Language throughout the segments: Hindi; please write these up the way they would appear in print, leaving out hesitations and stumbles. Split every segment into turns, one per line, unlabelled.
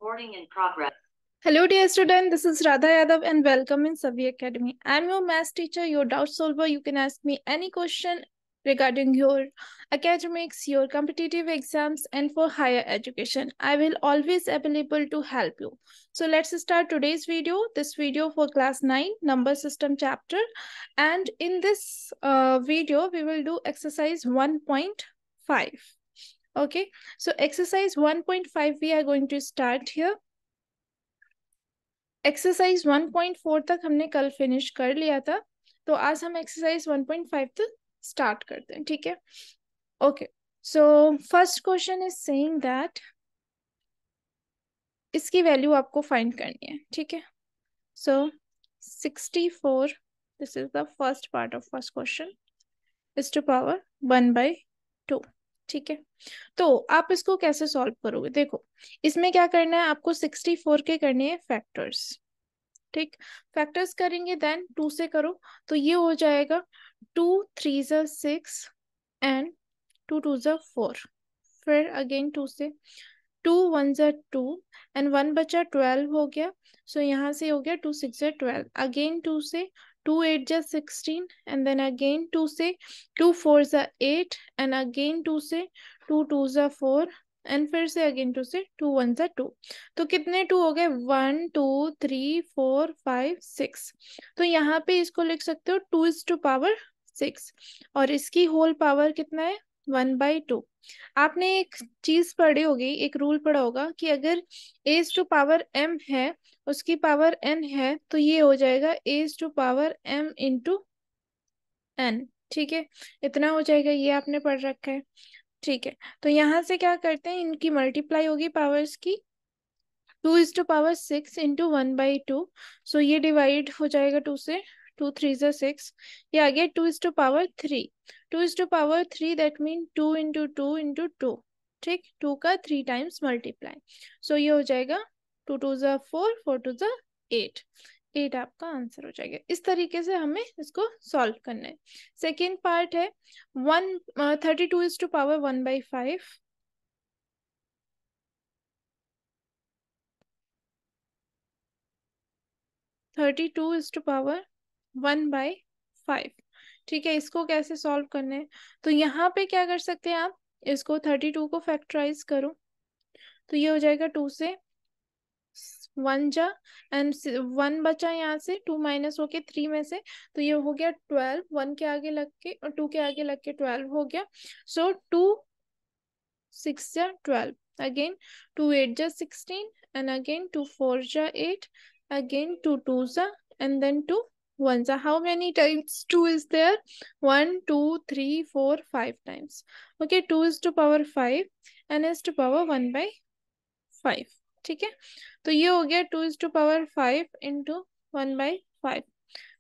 Recording in progress.
Hello, dear student. This is Radha Yadav and welcome in Savi Academy. I am your math teacher, your doubt solver. You can ask me any question regarding your academics, your competitive exams, and for higher education. I will always available to help you. So let's start today's video. This video for class 9 number system chapter, and in this video we will do exercise 1.5. Okay, so exercise 1.5 we are going to start here. Exercise 1.4 तक हमने कल फिनिश कर लिया था, तो आज हम एक्सरसाइज 1.5 तक स्टार्ट करते हैं. ठीक है. Okay, so first question is saying that इसकी वैल्यू आपको फाइंड करनी है. ठीक है. So 64, this is the first part of first question, is to power 1/2. ठीक है. तो आप इसको कैसे सॉल्व करोगे? देखो, इसमें क्या करना है आपको, 64 के करने हैं फैक्टर्स. ठीक, फैक्टर्स करेंगे देन 2 से करो, तो ये हो जाएगा 2 3 6 एंड 2 2 4. फिर अगेन 2 से 2 1 2 एंड 1 बचा 12 हो गया. सो यहाँ से हो गया 2 6 12. अगेन 2 से 2 8 16 एंड देन अगेन 2 से 2 4 8 एंड अगेन 2 से 2 2 4 एंड फिर से अगेन 2 से 2 1 2. तो कितने 2 हो गए? 1 2 3 4 5 6. तो यहाँ पे इसको लिख सकते हो 2 is to power 6 और इसकी होल पावर कितना है? 1/2. आपने एक चीज पढ़ी होगी, एक रूल पढ़ा होगा कि अगर a⁻m है, उसकी पावर n है, तो ये हो जाएगा a⁻m into n. ठीक है, इतना हो जाएगा, ये आपने पढ़ रखा है. ठीक है, तो यहाँ से क्या करते हैं, इनकी मल्टीप्लाई होगी पावर्स की. 2 is to power 6 into 1/2. सो ये डिवाइड हो जाएगा 2 से. 2 3 6. ये आ गया 2 is to power 3. 2 is to power 3 that mean 2 into 2 into 2. ठीक, 2 का 3 टाइम्स मल्टीप्लाई. सो ये हो जाएगा 2 2 4 4 2 8. 8 आपका आंसर हो जाएगा. इस तरीके से हमें इसको सॉल्व करना है. सेकेंड पार्ट है 32 is to power 1/5. 32 is to power 1/5. ठीक है, इसको कैसे सॉल्व करना है? तो यहाँ पे क्या कर सकते हैं आप, इसको 32 को फैक्टराइज करो, तो ये हो जाएगा 2 से 1 जा एंड 1 बचा यहाँ से, 2 माइनस होके 3 में से, तो ये हो गया 12. 1 के आगे लग के और 2 के आगे लग के 12 हो गया. सो 2 6 जा 12. अगेन 2 8 जा 16 एंड अगेन 2 4 जा 8. Again 2 2 and then 2 1. How many times 2 is there? 1 2 3 4 5 times. Okay, 2 is to power 5 and is to power 1/5. ठीक है, तो ये हो गया 2 is to power 5 into 1/5.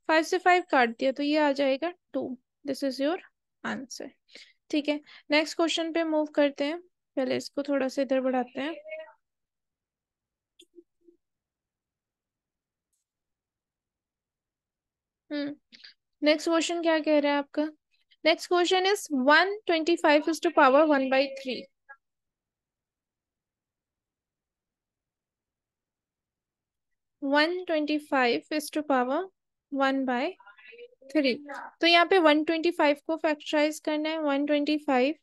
5 से 5 काट दिया, तो ये आ जाएगा 2. This is your answer. ठीक है, नेक्स्ट क्वेश्चन पे मूव करते हैं. पहले इसको थोड़ा सा इधर बढ़ाते हैं. नेक्स्ट क्वेश्चन क्या कह रहा है आपका? Next question is 125 is to power 1/3. 125 is to power 1/3. तो यहाँ पे 125 को फैक्टराइज करना है. 125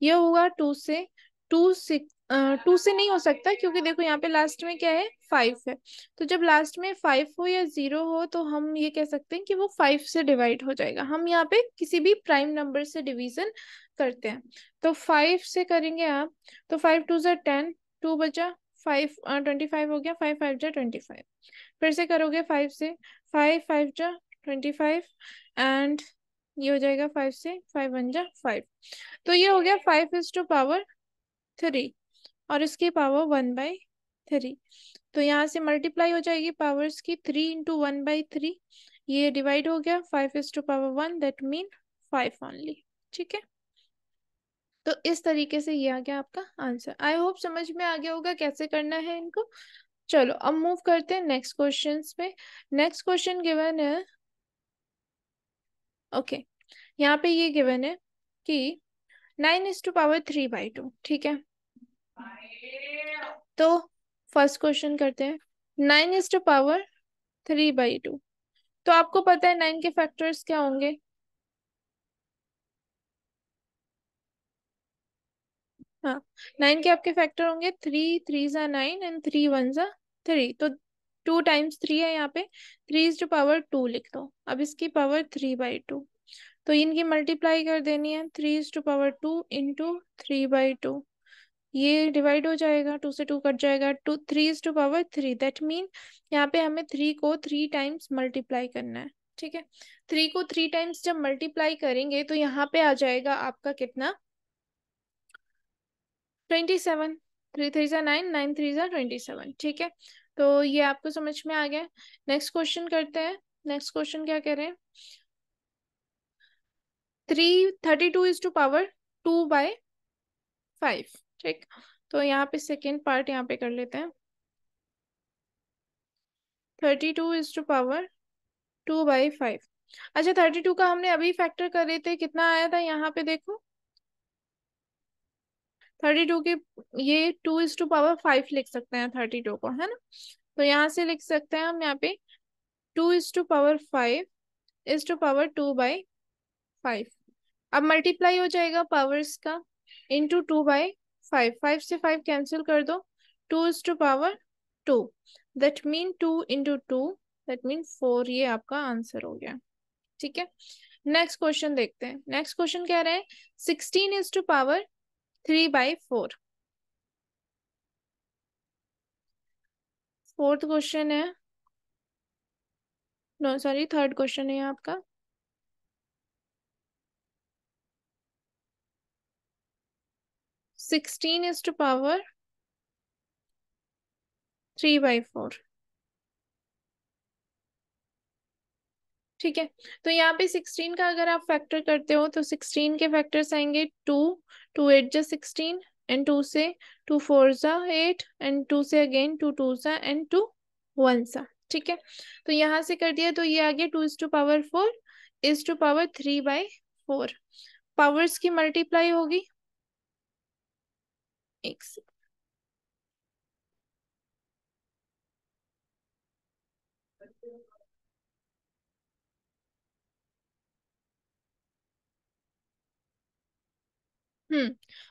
ये होगा 2 से. 2 से नहीं हो सकता, क्योंकि देखो यहाँ पे लास्ट में क्या है? 5 है. तो जब लास्ट में 5 हो या 0 हो, तो हम ये कह सकते हैं कि वो 5 से डिवाइड हो जाएगा. हम यहाँ पे किसी भी प्राइम नंबर से डिवीजन करते हैं, तो 5 से करेंगे आप, तो 5 2 10. 2 बचा 5 25 हो गया. 5 5 जा 25. फिर से करोगे 5 से, 5 5 जा 25 एंड ये हो जाएगा 5 से 5 1 जा 5. तो ये हो गया 5 is to power 3 और इसकी पावर 1/3. तो यहाँ से मल्टीप्लाई हो जाएगी पावर्स की. 3 into 1/3, ये डिवाइड हो गया. 5 is to power 1 that mean 5 only. ठीक है, तो इस तरीके से ये आ गया आपका आंसर. आई होप समझ में आ गया होगा कैसे करना है इनको. चलो अब मूव करते हैं नेक्स्ट क्वेश्चंस पे. नेक्स्ट क्वेश्चन गिवन है. ओके, यहाँ पे ये गिवन है कि 9 is to power 3/2. ठीक है, तो फर्स्ट क्वेश्चन करते हैं। 9⁻3/2। तो आपको पता है 9 के फैक्टर्स क्या होंगे? हाँ, 9 के आपके फैक्टर होंगे 3 3 9 एंड 3 1 3। तो 2 टाइम्स 3 है यहाँ पे, 3⁻2 लिख दो। अब इसकी पावर 3/2, तो इनकी मल्टीप्लाई कर देनी है। 3⁻2 इंटू 3/2, ये डिवाइड हो जाएगा, 2 से 2 कट जाएगा। 3⁻3, दैट मीन यहाँ पे हमें 3 को 3 टाइम्स मल्टीप्लाई करना है। ठीक है, 3 को 3 टाइम्स जब मल्टीप्लाई करेंगे तो यहाँ पे आ जाएगा आपका कितना? 27। 3 3 9, 9 3 27। ठीक है, तो ये आपको समझ में आ गया। नेक्स्ट क्वेश्चन करते हैं। नेक्स्ट क्वेश्चन क्या कह रहे हैं? 32⁻2/5। ठीक, तो यहाँ पे सेकेंड पार्ट यहाँ पे कर लेते हैं। 32⁻2/5। अच्छा, 32 का हमने अभी फैक्टर कर रहे थे, कितना आया था यहाँ पे देखो। 32 के ये 2⁻5 लिख सकते हैं 32 को, है ना? तो यहाँ से लिख सकते हैं हम यहाँ पे 2⁻5 अब मल्टीप्लाई हो जाएगा पावर्स का, इंटू 2/5। 5 से 5 कैंसिल कर दो। 2⁻2, that mean 2 into 2, that mean 4। ये आपका आंसर हो गया। ठीक है, नेक्स्ट क्वेश्चन देखते हैं। नेक्स्ट क्वेश्चन कह रहे हैं 16⁻3/4। फोर्थ क्वेश्चन है, नो सॉरी, थर्ड क्वेश्चन है आपका। 16⁻3/4। ठीक है, तो यहाँ पे 16 का अगर आप फैक्टर करते हो तो 16 के फैक्टर्स आएंगे 2, 2 8 जा 16, एंड 2 से 2 4 जा 8, एंड 2 से अगेन 2 2 जा एंड 2 1 जा। ठीक है, तो यहाँ से कर दिया तो ये आ गया 2⁻4 3/4। पावर्स की मल्टीप्लाई होगी। एक से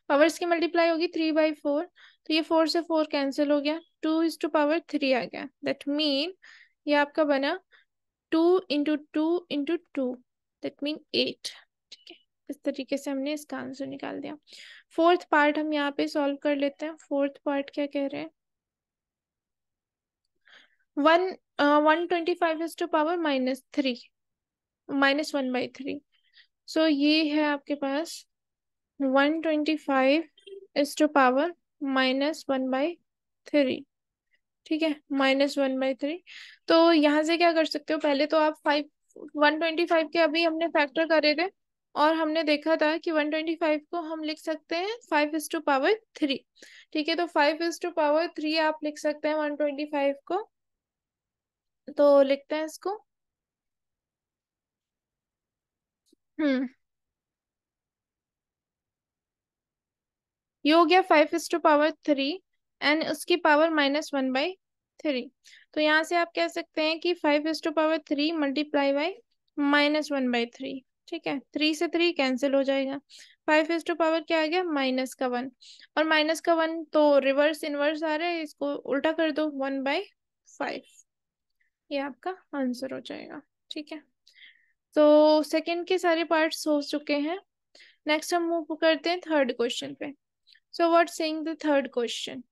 पावर्स की मल्टीप्लाई होगी 3/4। तो ये 4 से 4 कैंसिल हो गया, 2⁻3 आ गया। दैट मीन ये आपका बना 2 इंटू 2 इंटू 2, दैट मीन 8। ठीक है, इस तरीके से हमने इसका आंसर निकाल दिया। फोर्थ पार्ट हम यहाँ पे सॉल्व कर लेते हैं। फोर्थ पार्ट क्या कह रहे हैं? 125 -1/3। सो ये है आपके पास 125 ठीक है, -1/3। तो यहाँ से क्या कर सकते हो, पहले तो आप 125 के अभी हमने फैक्टर करे थे, और हमने देखा था कि 125 को हम लिख सकते हैं 5⁻3। ठीक है, तो 5⁻3 आप लिख सकते हैं 125 को। तो लिखते हैं इसको। हम्म ये हो गया 5⁻3, एंड उसकी पावर -1/3। तो यहाँ से आप कह सकते हैं कि 5⁻3 मल्टीप्लाई बाई -1/3। ठीक है, 3 से 3 कैंसिल हो जाएगा। 5 क्या आ गया? -1। और -1 तो रिवर्स इनवर्स आ रहा है, इसको उल्टा कर दो, 1/5। ये आपका आंसर हो जाएगा। ठीक है, तो सेकंड के सारे पार्ट्स हो चुके हैं। नेक्स्ट हम मूव करते हैं थर्ड क्वेश्चन पे। So what saying the third question?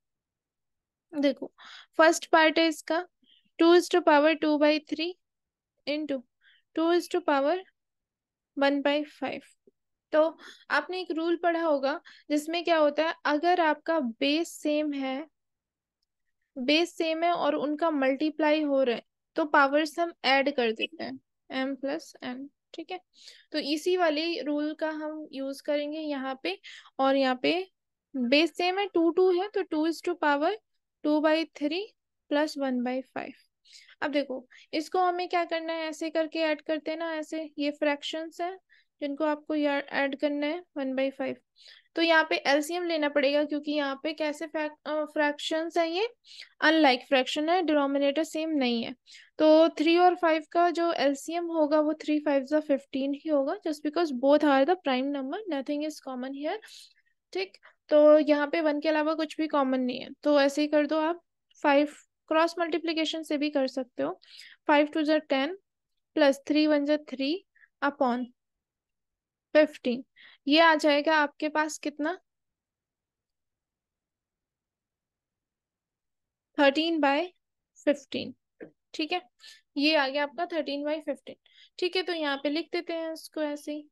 देखो, फर्स्ट पार्ट है इसका 2⁻2/3 इंटू 2⁻1/5। तो आपने एक रूल पढ़ा होगा जिसमें क्या होता है, अगर आपका बेस सेम है और उनका मल्टीप्लाई हो रहा है तो पावर्स हम ऐड कर देते हैं, m+n। ठीक है, तो इसी वाले रूल का हम यूज करेंगे यहाँ पे। और यहाँ पे बेस सेम है, 2 2 है, तो 2⁻2/3 +1/5। अब देखो, इसको हमें क्या करना है, ऐसे करके ऐड करते हैं ना, ऐसे, ये फ्रैक्शंस है, जिनको आपको यार ऐड करना है 1/5। तो यहाँ पे एलसीएम लेना पड़ेगा, क्योंकि यहाँ पे कैसे फ्रैक्शंस है ये, अनलाइक फ्रैक्शन है, डिनोमिनेटर सेम नहीं है। तो 3 और 5 का जो एलसीएम होगा वो 3 5 15 ही होगा, just because both are the prime number, nothing is common here. ठीक। तो यहाँ पे 1 के अलावा कुछ भी कॉमन नहीं है, तो ऐसे ही कर दो आप। 5 क्रॉस मल्टीप्लीकेशन से भी कर सकते हो। 5 2 10 प्लस 3 1 3 अपॉन 15। ये आ जाएगा आपके पास कितना, 13/15। ठीक है, ये आ गया आपका 13/15। ठीक है, तो यहाँ पे लिख देते हैं इसको ऐसे ही,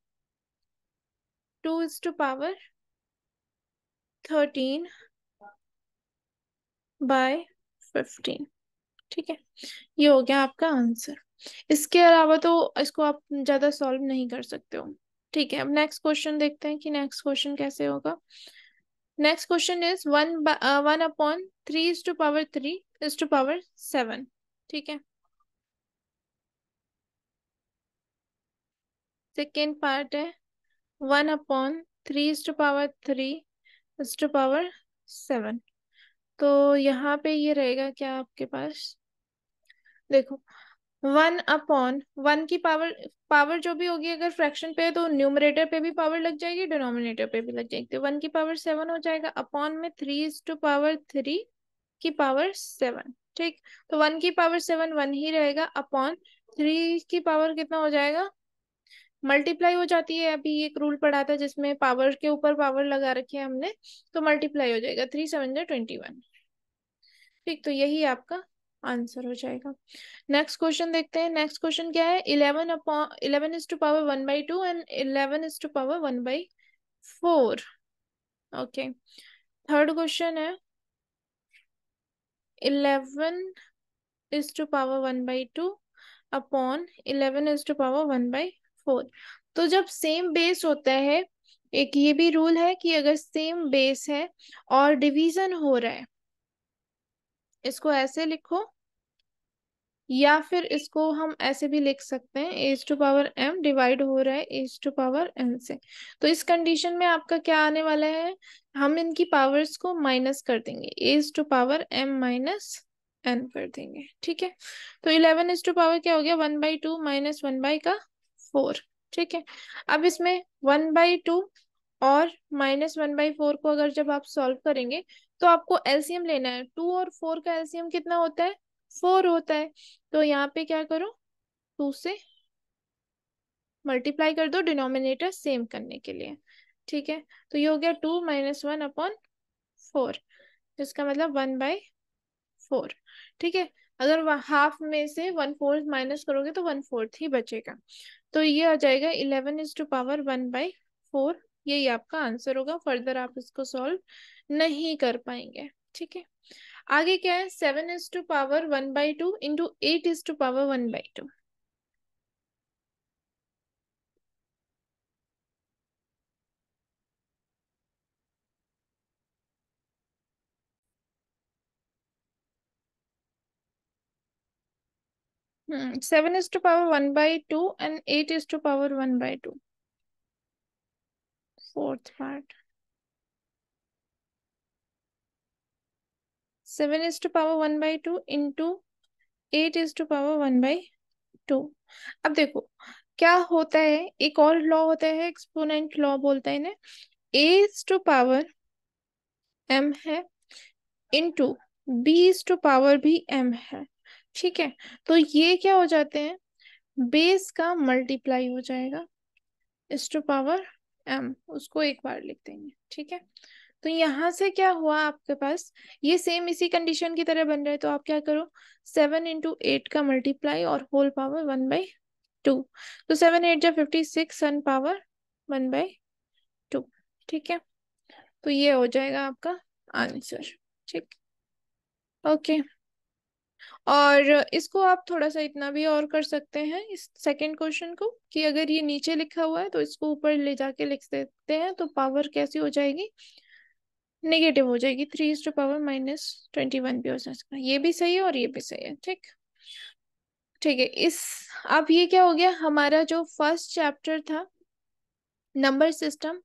2⁻13/15। ठीक है, ये हो गया आपका आंसर। इसके अलावा तो इसको आप ज्यादा सॉल्व नहीं कर सकते हो। ठीक है, अब नेक्स्ट क्वेश्चन देखते हैं कि नेक्स्ट क्वेश्चन कैसे होगा। Next question is 1/3 3 7। ठीक है, सेकेंड पार्ट है 1/3 3 7। तो यहाँ पे ये रहेगा क्या आपके पास, देखो 1/1 की पावर, पावर जो भी होगी अगर फ्रैक्शन पे है तो न्यूमरेटर पे भी पावर लग जाएगी, डिनोमिनेटर पे भी लग जाएगी। तो 1 की पावर 7 हो जाएगा, अपॉन में 3 की पावर 7। ठीक। तो 1 की पावर 7 1 ही रहेगा, अपॉन 3 की पावर कितना हो जाएगा, मल्टीप्लाई हो जाती है। अभी एक रूल पढ़ा था जिसमें पावर के ऊपर पावर लगा रखी है हमने, तो मल्टीप्लाई हो जाएगा, 3 7 21। ठीक, तो यही आपका आंसर हो जाएगा। नेक्स्ट क्वेश्चन देखते हैं। नेक्स्ट क्वेश्चन क्या है, 11/11 एंड 11/1/4। ओके, थर्ड क्वेश्चन है 11/1/2 अपॉन 11/1/4। तो जब सेम बेस होता है, एक ये भी रूल है कि अगर सेम बेस है और डिवीजन हो रहा है, इसको ऐसे लिखो, या फिर इसको हम ऐसे भी लिख सकते हैं, a⁻m डिवाइड हो रहा है a⁻n से। तो इस कंडीशन में आपका क्या आने वाला है, हम इनकी पावर्स को माइनस कर देंगे, a⁻m माइनस n कर देंगे। ठीक है, तो 11 क्या हो गया, 1/2 माइनस 1/4। ठीक है, अब इसमें 1/2 और -1/4 को अगर जब आप सॉल्व करेंगे तो आपको एलसीएम लेना है। 2 और 4 का एलसीएम कितना होता है, 4 होता है। तो यहाँ पे क्या करो, 2 से मल्टीप्लाई कर दो, डिनोमिनेटर सेम करने के लिए। ठीक है, तो ये हो गया 2 - 1/4, जिसका मतलब 1/4। ठीक है, अगर हाफ में से 1/4 माइनस करोगे तो 1/4 ही बचेगा। तो ये आ जाएगा 11 1/4। यही आपका आंसर होगा, फर्दर आप इसको सॉल्व नहीं कर पाएंगे। ठीक है, आगे क्या है, 7 1/2 into 8 1/2। 7 1/2 and 8 1/2, fourth part। 7 1/2 into 8 1/2। अब देखो क्या होता है, एक और लॉ होता है, एक्सपोनेंट लॉ बोलते हैं इन्हें। a⁻m है, इंटू b⁻ भी m है। ठीक है, तो ये क्या हो जाते हैं, बेस का मल्टीप्लाई हो जाएगा, इस टू पावर m, उसको एक बार लिख देंगे। ठीक है, तो यहां से क्या हुआ आपके पास, ये सेम इसी कंडीशन की तरह बन रहा है। तो आप क्या करो, 7 × 8 का मल्टीप्लाई और होल पावर 1/2। तो 7 8 जा 56 सन पावर 1/2। ठीक है, तो ये हो जाएगा आपका आंसर। ठीक, ओके। और इसको आप थोड़ा सा इतना भी और कर सकते हैं इस सेकंड क्वेश्चन को, कि अगर ये नीचे लिखा हुआ है तो इसको ऊपर ले जाके लिख देते हैं, तो पावर कैसी हो जाएगी, नेगेटिव हो जाएगी, 3 - 21 भी हो सकता है। ये भी सही है और ये भी सही है। ठीक, ठीक है। इस अब ये क्या हो गया, हमारा जो फर्स्ट चैप्टर था नंबर सिस्टम,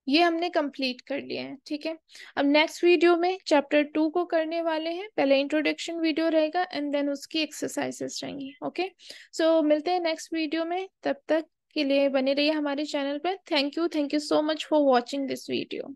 ये हमने कंप्लीट कर लिया है, ठीक है। अब नेक्स्ट वीडियो में चैप्टर 2 को करने वाले हैं। पहले इंट्रोडक्शन वीडियो रहेगा एंड देन उसकी एक्सरसाइजेस रहेंगी। ओके, सो मिलते हैं नेक्स्ट वीडियो में, तब तक के लिए बने रहिए हमारे चैनल पर। Thank you so much for watching this video.